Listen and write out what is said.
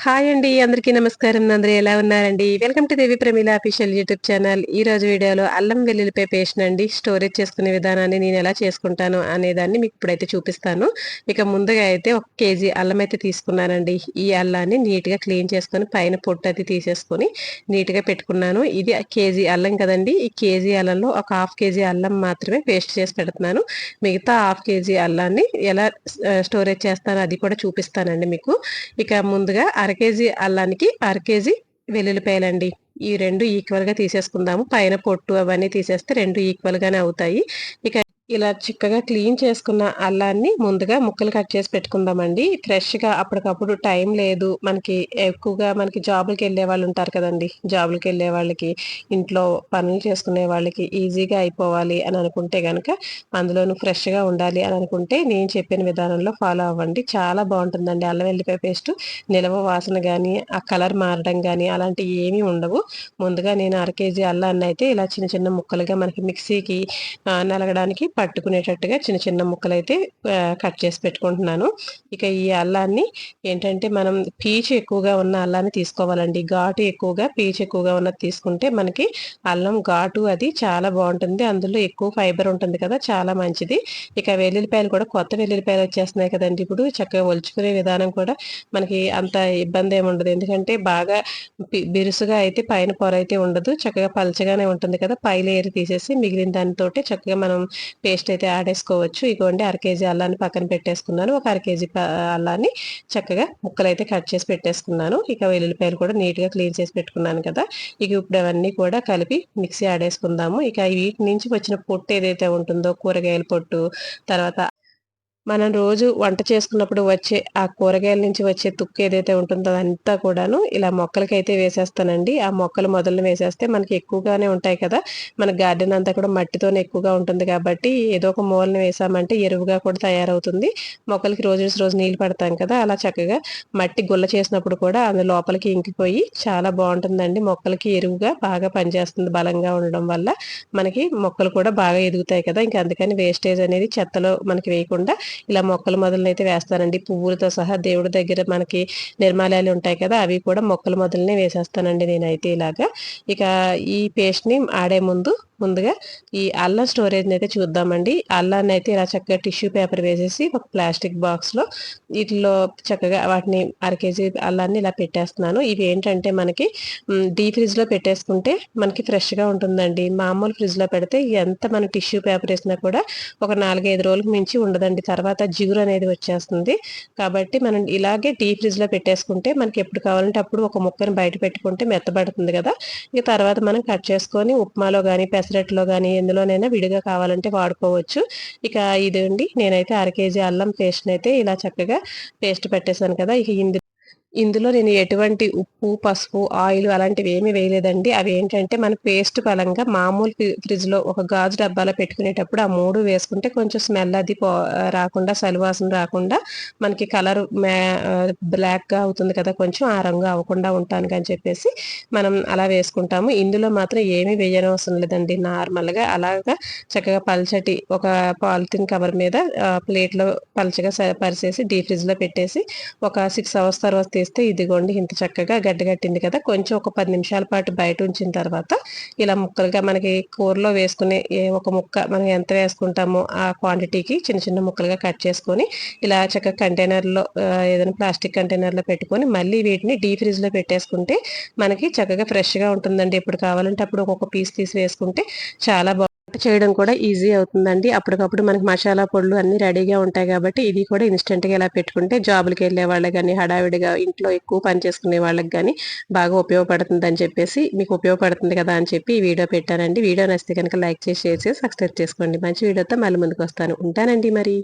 Hi అండి. అందరికీ నమస్కారం. అందరూ ఎలా ఉన్నారండి? Welcome to Devi Pramila official YouTube channel. ఈ రోజు వీడియోలో అల్లం వెల్లుల్లిపాయ పేస్ట్ అండి స్టోరేజ్ చేసుకునే విధానాన్ని నేను ఎలా చేసుకుంటాను అనేదాన్ని మీకు ఇప్పుడైతే చూపిస్తాను. ఇక ముందుగా అయితే 1 కేజీ అల్లం అయితే తీసుకున్నానండి. ఈ అల్లాన్ని నీట్‌గా క్లీన్ చేసుకొని పైన పొట్టు అది తీసేసుకొని నీట్‌గా పెట్టుకున్నాను. ఇది కేజీ అల్లం కదండీ! ఈ కేజీ అల్లంలో ఒక హాఫ్ కేజీ అల్లం మాత్రమే పేస్ట్ చేసి పెడుతున్నాను. మిగతా హాఫ్ కేజీ అల్లాన్ని ఎలా స్టోరేజ్ చేస్తానో అది కూడా చూపిస్తానండి మీకు. ఇక ముందుగా అర కేజీ అల్లానికి అర కేజీ వెల్లుల్లిపాయలండి. ఈ 2 ఈక్వల్‌గా తీసేసుకుందాము. పైన పొట్టు అవన్నీ తీసేస్తే 2 ఈక్వల్‌గానే అవుతాయి. ఇక ఇలా చిక్కగా క్లీన్ చేసుకున్న అల్లాన్ని ముందుగా ముక్కలు కట్ చేసి పెట్టుకుందామండి. ఫ్రెష్‌గా అప్పటికప్పుడు టైం లేదు. ఎక్కువగా మనకి జాబులకెళ్ళే వాళ్ళు ఉంటారు కదండీ! జాబులకెళ్ళే వాళ్ళకి, ఇంట్లో పనులు చేసుకునే వాళ్ళకి ఈజీగా అయిపోవాలి అని అనుకుంటే గనక, అందులోనూ ఫ్రెష్‌గా ఉండాలి అని అనుకుంటే నేను చెప్పిన విధానంలో ఫాలో అవ్వండి. చాలా బావుంటుందండి అల్లం వెల్లిపాయ పేస్టు. నిలవ వాసన గానీ, ఆ కలర్ మారడం గానీ అలాంటియి ఏమీ ఉండవు. ముందుగా నేను అర కేజీ అల్లాన్నయితే ఇలా చిన్న చిన్న ముక్కలుగా మనకి మిక్సీకి నలగడానికి పట్టుకునేటట్టుగా చిన్న చిన్న ముక్కలైతే కట్ చేసి పెట్టుకుంటున్నాను. ఇక ఈ అల్లాన్ని ఏంటంటే మనం పీచు ఎక్కువగా ఉన్న అల్లాన్ని తీసుకోవాలండి. ఘాటు ఎక్కువగా, పీచు ఎక్కువగా ఉన్నది తీసుకుంటే మనకి అల్లం ఘాటు అది చాలా బావుంటుంది. అందులో ఎక్కువ ఫైబర్ ఉంటుంది కదా! చాలా మంచిది. ఇక వెల్లుల్లిపాయలు కూడా కొత్త వెల్లుల్లిపాయలు వచ్చేస్తున్నాయి కదండీ! ఇప్పుడు చక్కగా ఒలుచుకునే విధానం కూడా మనకి అంత ఇబ్బందేముండదు. ఎందుకంటే బాగా బిరుసుగా అయితే పైన పొరైతే ఉండదు. చక్కగా పలచగానే ఉంటుంది కదా! పై లేయర్ తీసేసి మిగిలిన దానితోటి చక్కగా మనం పేస్ట్ అయితే ఆడేసుకోవచ్చు. ఇగోండి అర కేజీ అల్లాన్ని పక్కన పెట్టేసుకున్నాను. ఒక అర కేజీ అల్లాన్ని చక్కగా ముక్కలైతే కట్ చేసి పెట్టేసుకున్నాను. ఇక వెల్లుల్లిపాయలు కూడా నీట్‌గా క్లీన్ చేసి పెట్టుకున్నాను కదా! ఇక ఇప్పుడు అవన్నీ కూడా కలిపి మిక్సీ ఆడేసుకుందాము. ఇక వీటి నుంచి వచ్చిన పొట్టు ఏదైతే ఉంటుందో కూరగాయల పొట్టు, తర్వాత మనం రోజు వంట చేసుకున్నప్పుడు వచ్చే ఆ కూరగాయల నుంచి వచ్చే తుక్కు ఏదైతే ఉంటుందో అదంతా కూడాను ఇలా మొక్కలకైతే వేసేస్తానండి. ఆ మొక్కలు మొదలున వేసేస్తే మనకి ఎక్కువగానే ఉంటాయి కదా! మన గార్డెన్ అంతా కూడా మట్టితోనే ఎక్కువగా ఉంటుంది కాబట్టి ఏదో ఒక మూలన వేసామంటే ఎరువుగా కూడా తయారవుతుంది. మొక్కలకి రోజు నీళ్లు పడతాం కదా! అలా చక్కగా మట్టి గుల్ల చేసినప్పుడు కూడా అది లోపలికి ఇంకిపోయి చాలా బావుంటుందండి. మొక్కలకి ఎరువుగా బాగా పనిచేస్తుంది బలంగా ఉండడం వల్ల. మనకి మొక్కలు కూడా బాగా ఎదుగుతాయి కదా! ఇంక అందుకని వేస్టేజ్ అనేది చెత్తలో మనకి వేయకుండా ఇలా మొక్కల మొదలనైతే వేస్తానండి. పువ్వులతో సహా దేవుడి దగ్గర మనకి నిర్మాల్యాలు ఉంటాయి కదా! అవి కూడా మొక్కల మొదలనే వేసేస్తానండి నేనైతే ఇలాగా. ఇక ఈ పేస్ట్‌ని ఆడే ముందుగా ఈ అల్లం స్టోరేజ్‌నైతే చూద్దామండి. అల్లాన్నయితే ఇలా చక్కగా టిష్యూ పేపర్ వేసేసి ఒక ప్లాస్టిక్ బాక్స్‌లో ఈటిల్లో చక్కగా వాటిని అర కేజీ అల్లాన్ని ఇలా పెట్టేస్తున్నాను. ఇవి ఏంటంటే మనకి డీప్ ఫ్రిడ్జ్‌లో పెట్టేసుకుంటే మనకి ఫ్రెష్‌గా ఉంటుందండి. మామూలు ఫ్రిడ్జ్‌లో పెడితే ఎంత మనం టిష్యూ పేపర్ ఏసినా కూడా ఒక 4, 5 రోజులకు మించి ఉండదండి. తర్వాత జిగురు అనేది వచ్చేస్తుంది. కాబట్టి మనం ఇలాగే డీప్ ఫ్రిడ్జ్‌లో పెట్టేసుకుంటే మనకి ఎప్పుడు కావాలంటే అప్పుడు ఒక ముక్కని బయట పెట్టుకుంటే మెత్తబడుతుంది గదా! ఇక తర్వాత మనం కట్ చేసుకొని ఉప్మాలో గానీ, పెసరట్లో గానీ ఎందులోనైనా విడిగా కావాలంటే వాడుకోవచ్చు. ఇక ఇదండి నేనైతే అర కేజీ అల్లం పేస్ట్‌నైతే ఇలా చక్కగా పేస్ట్ పెట్టేసాను కదా! ఇక ఇందులో నేను ఎటువంటి ఉప్పు, పసుపు, ఆయిలు అలాంటివేమీ వేయలేదండి. అవేంటంటే మన పేస్ట్ పరంగా మామూలు ఫ్రిడ్జ్‌లో ఒక గాజు డబ్బాలో పెట్టుకునేటప్పుడు ఆ 3 వేసుకుంటే కొంచెం స్మెల్ అది రాకుండా సలివాసన రాకుండా మనకి కలర్ బ్లాక్‌గా అవుతుంది కదా! కొంచెం ఆ రంగు అవ్వకుండా ఉండటానికని చెప్పేసి మనం అలా వేసుకుంటాము. ఇందులో మాత్రం ఏమీ వేయనవసరం లేదండి. నార్మల్‌గా అలాగా చక్కగా పల్చటి ఒక పాలిథీన్ కవర్ మీద ప్లేట్‌లో పలచగా పరిసేసి డీప్ ఫ్రిడ్జ్‌లో పెట్టేసి ఒక 6 అవర్స్ తర్వాత తీస్తే ఇదిగోండి ఇంత చక్కగా గడ్డగట్టింది కదా! కొంచెం ఒక 10 నిమిషాల పాటు బయట ఉంచిన తర్వాత ఇలా ముక్కలుగా మనకి కూరలో వేసుకునే ఒక ముక్క మనం ఎంత వేసుకుంటామో ఆ క్వాంటిటీకి చిన్న చిన్న ముక్కలుగా కట్ చేసుకొని ఇలా చక్కగా కంటైనర్‌లో ఏదైనా ప్లాస్టిక్ కంటైనర్‌లో పెట్టుకొని మళ్ళీ వీటిని డీప్ ఫ్రిడ్జ్‌లో పెట్టేసుకుంటే మనకి చక్కగా ఫ్రెష్‌గా ఉంటుందండి. ఎప్పుడు కావాలంటే అప్పుడు ఒక్కొక్క పీస్ తీసి వేసుకుంటే చాలా వంట చేయడం కూడా ఈజీ అవుతుందండి. అప్పటికప్పుడు మనకి మసాలా పొడులు అన్నీ రెడీగా ఉంటాయి కాబట్టి ఇది కూడా ఇన్‌స్టంట్‌గా ఇలా పెట్టుకుంటే జాబులకెళ్ళే వాళ్ళకి గాని, హడావిడిగా ఇంట్లో ఎక్కువ పని చేసుకునే వాళ్ళకి గాని బాగా ఉపయోగపడుతుందని చెప్పేసి మీకు ఉపయోగపడుతుంది కదా అని చెప్పి ఈ వీడియో పెట్టానండి. వీడియో నచ్చితే గనుక లైక్ చేసి, షేర్ చేసి, సబ్స్క్రైబ్ చేసుకోండి. మంచి వీడియోతో మళ్ళీ ముందుకొస్తాను. ఉంటానండి మరి.